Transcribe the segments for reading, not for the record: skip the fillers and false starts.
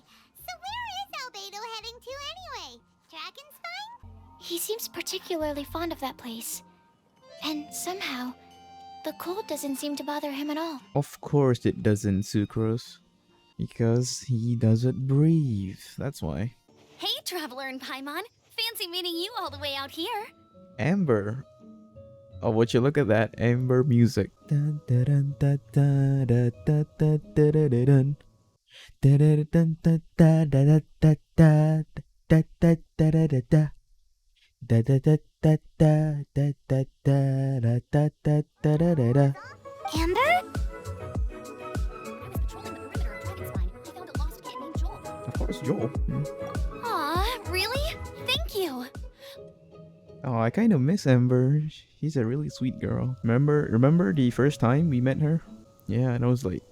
So where is Albedo heading to anyway? Dragonspine? He seems particularly fond of that place. And somehow, the cold doesn't seem to bother him at all. Of course it doesn't, Sucrose. Because he doesn't breathe. That's why. Hey, Traveler and Paimon. Fancy meeting you all the way out here. Amber. Oh, would you look at that Amber music? Dun, dun, dun, dun, dun, dun, dun, dun, dun, dun, dun. Dun, dun, dun, dun, dun, dun, dun, dun, dun, dun, dun, dun, dun, dun. Da da da da da da da da da da da da da da. Amber? I was patrolling the perimeter of Dragonspine. I found a lost kid named Joel. Of course, Joel. Aw, really? Thank you. Oh, I kind of miss Amber. She's a really sweet girl. Remember the first time we met her? Yeah, and it was like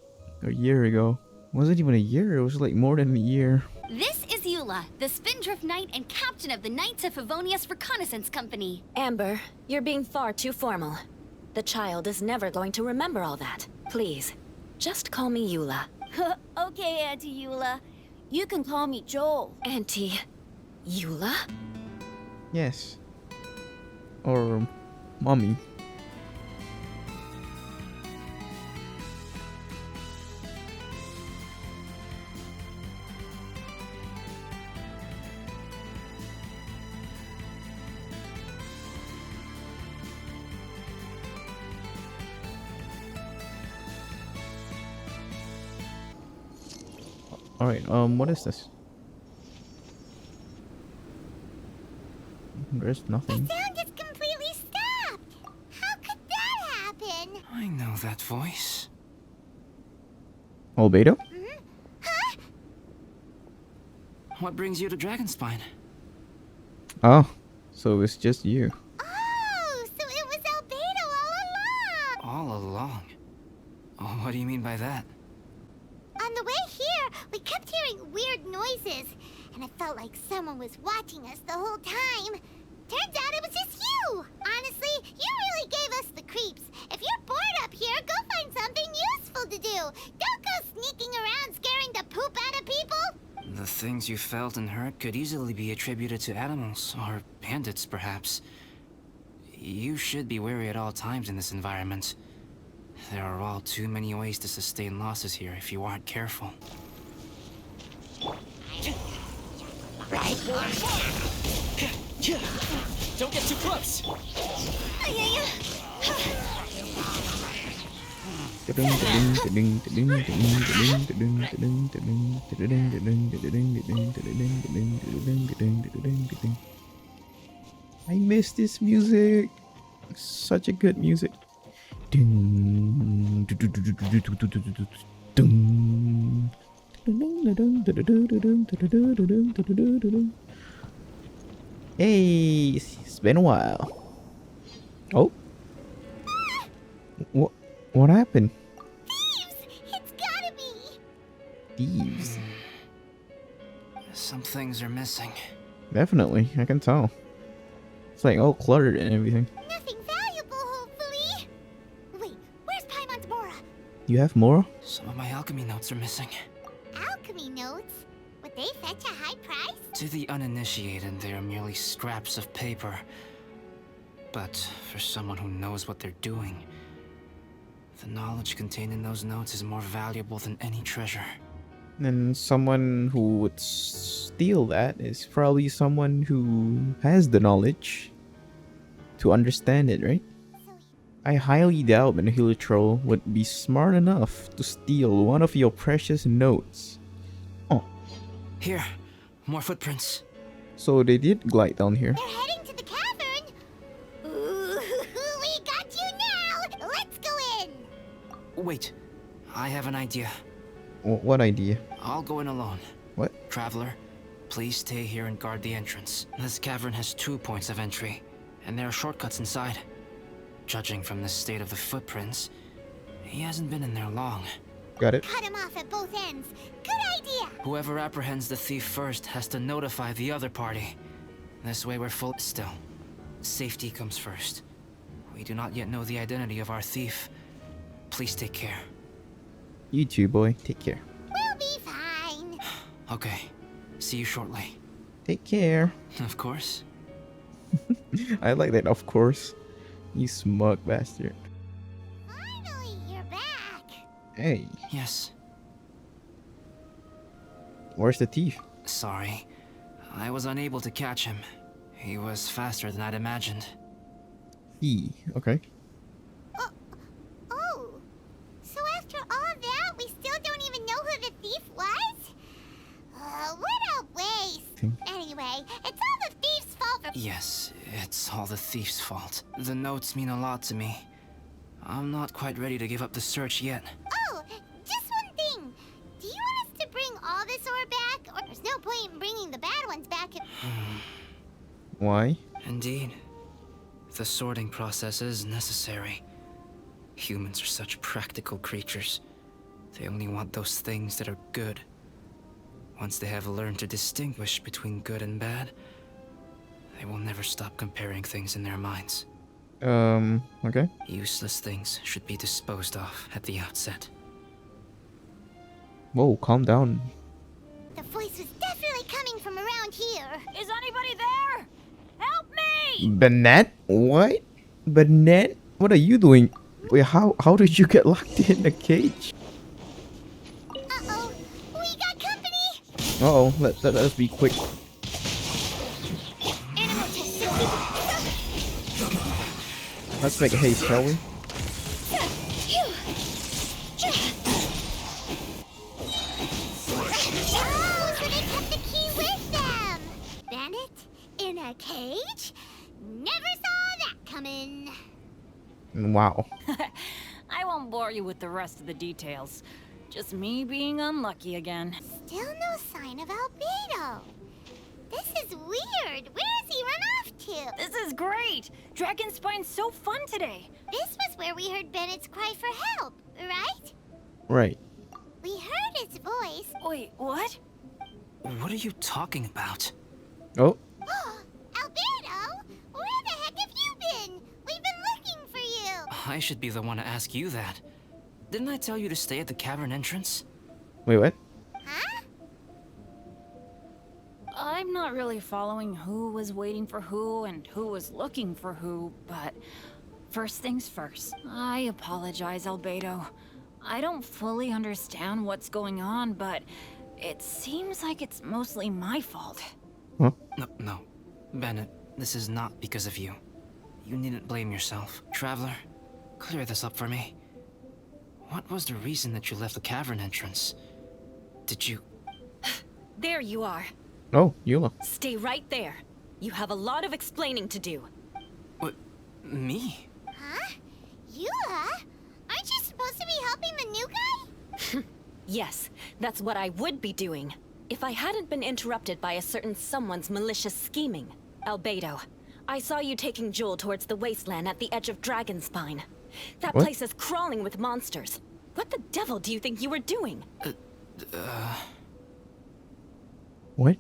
a year ago. It wasn't even a year. It was like more than a year. This is Eula, the Spindrift Knight and captain of the Knights of Favonius Reconnaissance Company. Amber, you're being far too formal. The child is never going to remember all that. Please, just call me Eula. Okay, Auntie Eula. You can call me Joel. Auntie Eula? Yes. Or mommy. All right. What is this? There's nothing. The sound is completely stopped. How could that happen? I know that voice. Albedo? Huh? What brings you to Dragonspine? Oh, so it's just you. Oh, so it was Albedo all along. All along. Oh, what do you mean by that? On the way here, we kept hearing weird noises, and it felt like someone was watching us the whole time. Turns out it was just you! Honestly, you really gave us the creeps. If you're bored up here, go find something useful to do. Don't go sneaking around scaring the poop out of people. The things you felt and heard could easily be attributed to animals, or bandits perhaps. You should be wary at all times in this environment. There are all too many ways to sustain losses here if you aren't careful. Don't get too close! I miss this music. Such a good music. Hey, it's been a while. Oh, what happened? Thieves! It's gotta be! Thieves. Some things are missing. Definitely, I can tell. It's like all cluttered and everything. Nothing valuable, hopefully. Wait, where's Paimon's Mora? You have more? Some of my alchemy notes are missing. Alchemy notes? Would they fetch a high price? To the uninitiated, they are merely scraps of paper. But for someone who knows what they're doing, the knowledge contained in those notes is more valuable than any treasure. And someone who would steal that is probably someone who has the knowledge to understand it, right? I highly doubt Manihilitro would be smart enough to steal one of your precious notes. Oh, Here, more footprints. so they did glide down here. They're heading to the cavern. Ooh, we got you now. Let's go in. Wait, I have an idea. What idea? I'll go in alone. What? Traveler, please stay here and guard the entrance. This cavern has 2 points of entry, and there are shortcuts inside. Judging from the state of the footprints, he hasn't been in there long. Got it. Cut him off at both ends. Good idea. Whoever apprehends the thief first has to notify the other party. This way we're full. Still, safety comes first. We do not yet know the identity of our thief. Please take care. You too, boy. Take care. We'll be fine. Okay. See you shortly. Take care. Of course. I like that, of course. You smug bastard. Finally, you're back. Hey, Yes. where's the thief? Sorry. I was unable to catch him. He was faster than I'd imagined. Okay. Oh, so after all that, we still don't even know who the thief was? What a waste. Anyway, it's all the thief's fault. Yes, it's all the thief's fault. The notes mean a lot to me. I'm not quite ready to give up the search yet. Oh, just one thing. Do you want us to bring all this ore back? Or there's no point in bringing the bad ones back if... Why? Indeed. The sorting process is necessary. Humans are such practical creatures. They only want those things that are good. Once they have learned to distinguish between good and bad, they will never stop comparing things in their minds. Okay. Useless things should be disposed of at the outset. Whoa, calm down. The voice was definitely coming from around here. Is anybody there? Help me! Bennett? What? Bennett? What are you doing? Wait, how did you get locked in a cage? Uh-oh, we got company! Uh-oh, let's be quick. Animal test. Let's make haste, shall we? Oh, so they kept the key with them! Bandit? In a cage? Never saw that coming. Wow. I won't bore you with the rest of the details. Just me being unlucky again. Still no sign of Albedo. This is weird. Where has he run off to? This is great! DRAGONSPINE's so fun today! This was where we heard Bennett's cry for help, right? Right. We heard his voice. Wait, what? What are you talking about? Oh, Albedo, where the heck have you been? We've been looking for you. I should be the one to ask you that. Didn't I tell you to stay at the cavern entrance? wait, what? Huh? I'm not really following who was waiting for who and who was looking for who, but first things first. I apologize, Albedo. I don't fully understand what's going on, but it seems like it's mostly my fault. Huh? No. Bennett, this is not because of you. You needn't blame yourself. Traveler, clear this up for me. What was the reason that you left the cavern entrance? Did you... There you are. Oh, Eula. Stay right there. You have a lot of explaining to do. What? Me? Huh? Eula? Aren't you supposed to be helping the new guy? Yes, that's what I would be doing. If I hadn't been interrupted by a certain someone's malicious scheming. Albedo, I saw you taking Jewel towards the wasteland at the edge of Dragonspine. That What? place is crawling with monsters. What the devil do you think you were doing? What?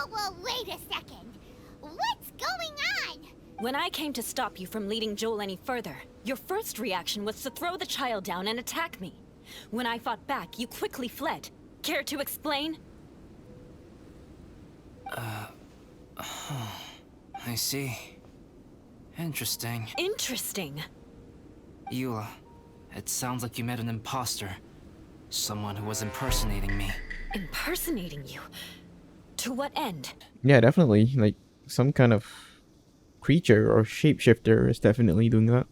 Whoa, wait a second. What's going on? When I came to stop you from leading Joel any further, your first reaction was to throw the child down and attack me. When I fought back, you quickly fled. Care to explain? I see. Interesting. Interesting. Eula, it sounds like you met an imposter. Someone who was impersonating me. Impersonating you? To what end? Yeah, definitely. Like, some kind of creature or shapeshifter is definitely doing that.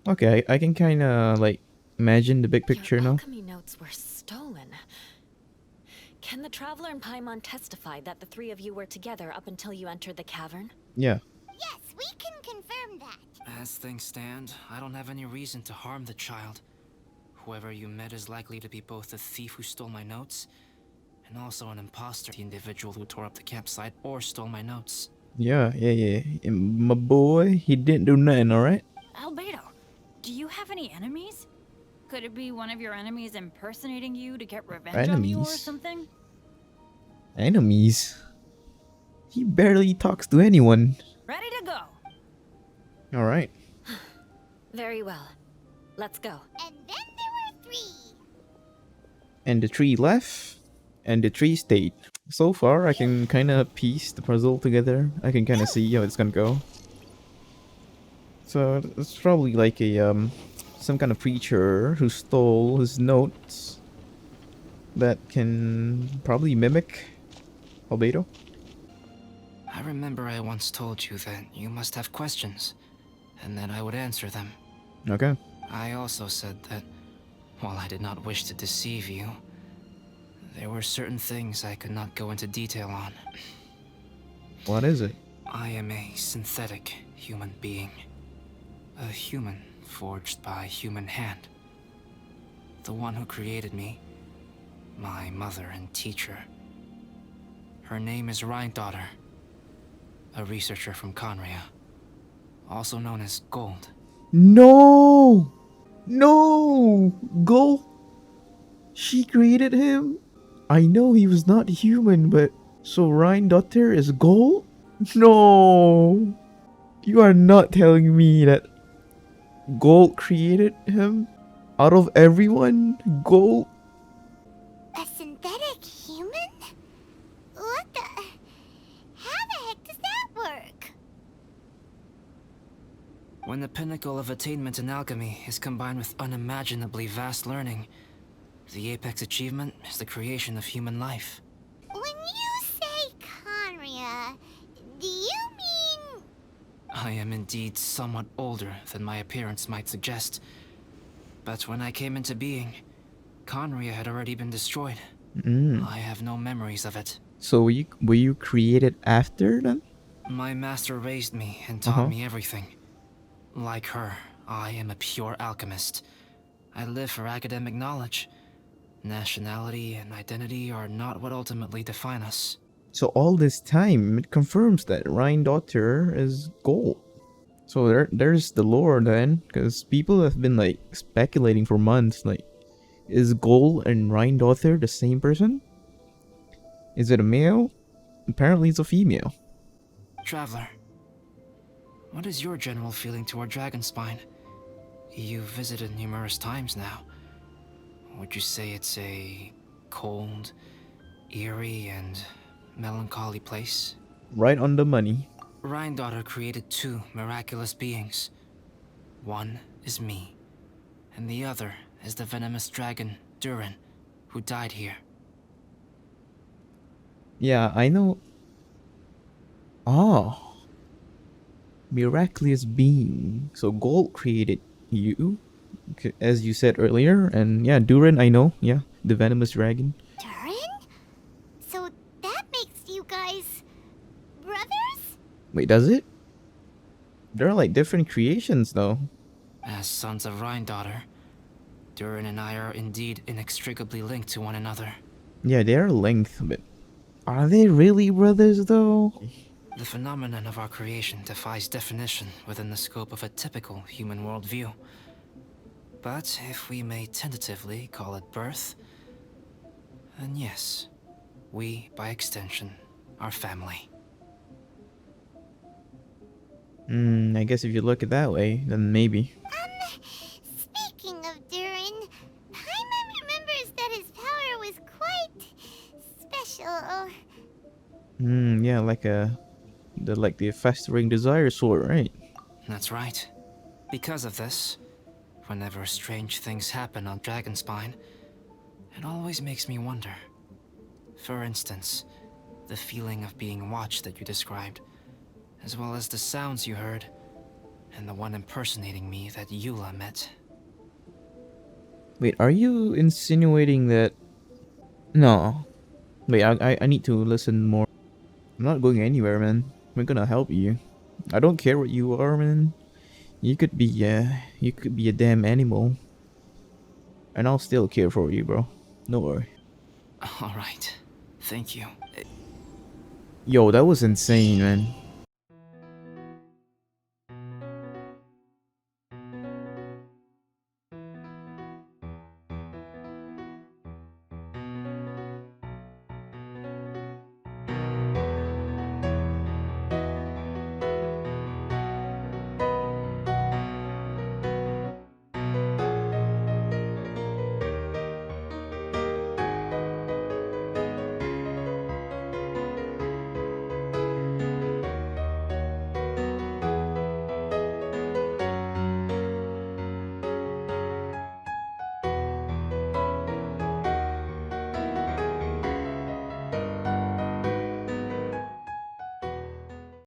Okay, I can kind of, like, imagine the big picture Your now. alchemy notes were stolen. Can the Traveler and Paimon testify that the three of you were together up until you entered the cavern? Yeah. Yes, we can confirm that. As things stand, I don't have any reason to harm the child. Whoever you met is likely to be both the thief who stole my notes and also an imposter, the individual who tore up the campsite or stole my notes. Yeah. And my boy, he didn't do nothing, alright? Albedo, do you have any enemies? Could it be one of your enemies impersonating you to get revenge on you or Enemies? something? Enemies? He barely talks to anyone. Ready to go. Alright. Very well. Let's go. And then there were three. And the 3 left, and the 3 stayed. So far, I can kind of piece the puzzle together. I can kind of see how it's gonna go. So it's probably like a some kind of preacher who stole his notes that can probably mimic Albedo. I remember I once told you that you must have questions, and that I would answer them. Okay. I also said that, while I did not wish to deceive you, there were certain things I could not go into detail on. What is it? I am a synthetic human being. A human forged by human hand. The one who created me, my mother and teacher. Her name is Rhine-daughter, a researcher from Khaenri'ah, also known as Gold. No! No! Go! She created him? I know he was not human, but... So Rhine-daughter is Gold? No! You are not telling me that Gold created him? Out of everyone, Gold? A synthetic human? What the... How the heck does that work? When the pinnacle of attainment in alchemy is combined with unimaginably vast learning, the apex achievement is the creation of human life. When you say Khaenri'ah, do you mean... I am indeed somewhat older than my appearance might suggest. But when I came into being, Khaenri'ah had already been destroyed. I have no memories of it. So were you created after then? My master raised me and taught me everything. Like her, I am a pure alchemist. I live for academic knowledge. Nationality and identity are not what ultimately define us. So all this time, it confirms that Rhine-daughter is Gold. So there's the lore then, because people have been like speculating for months, like, is Gold and Rhine-daughter the same person? Is it a male? Apparently it's a female. Traveler, what is your general feeling toward Dragonspine? You've visited numerous times now. Would you say it's a cold, eerie, and melancholy place? Right on the money. Rhine-daughter created 2 miraculous beings. One is me, and the other is the venomous dragon, Durin, who died here. Yeah, I know. Oh. Miraculous being. So Gold created you, as you said earlier, and yeah, Durin, I know. Yeah, the venomous dragon. Durin? So that makes you guys... brothers? Wait, does it? They're like different creations though. As sons of Rhine-daughter, Durin and I are indeed inextricably linked to one another. Yeah, they're linked, but are they really brothers though? The phenomenon of our creation defies definition within the scope of a typical human worldview. But if we may tentatively call it birth, then yes, we, by extension, are family. I guess if you look at it that way, then maybe. Speaking of Durin, Paimon remembers that his power was quite... special. Yeah, like the festering desire sword, right? That's right. Because of this, whenever strange things happen on Dragonspine, it always makes me wonder. For instance, the feeling of being watched that you described, as well as the sounds you heard, and the one impersonating me that Eula met. Wait, are you insinuating that... No. Wait, I need to listen more. I'm not going anywhere, man. We're gonna help you. I don't care what you are, man. You could be a damn animal. And I'll still care for you, bro. No worry. Alright. Thank you. Yo, that was insane, man.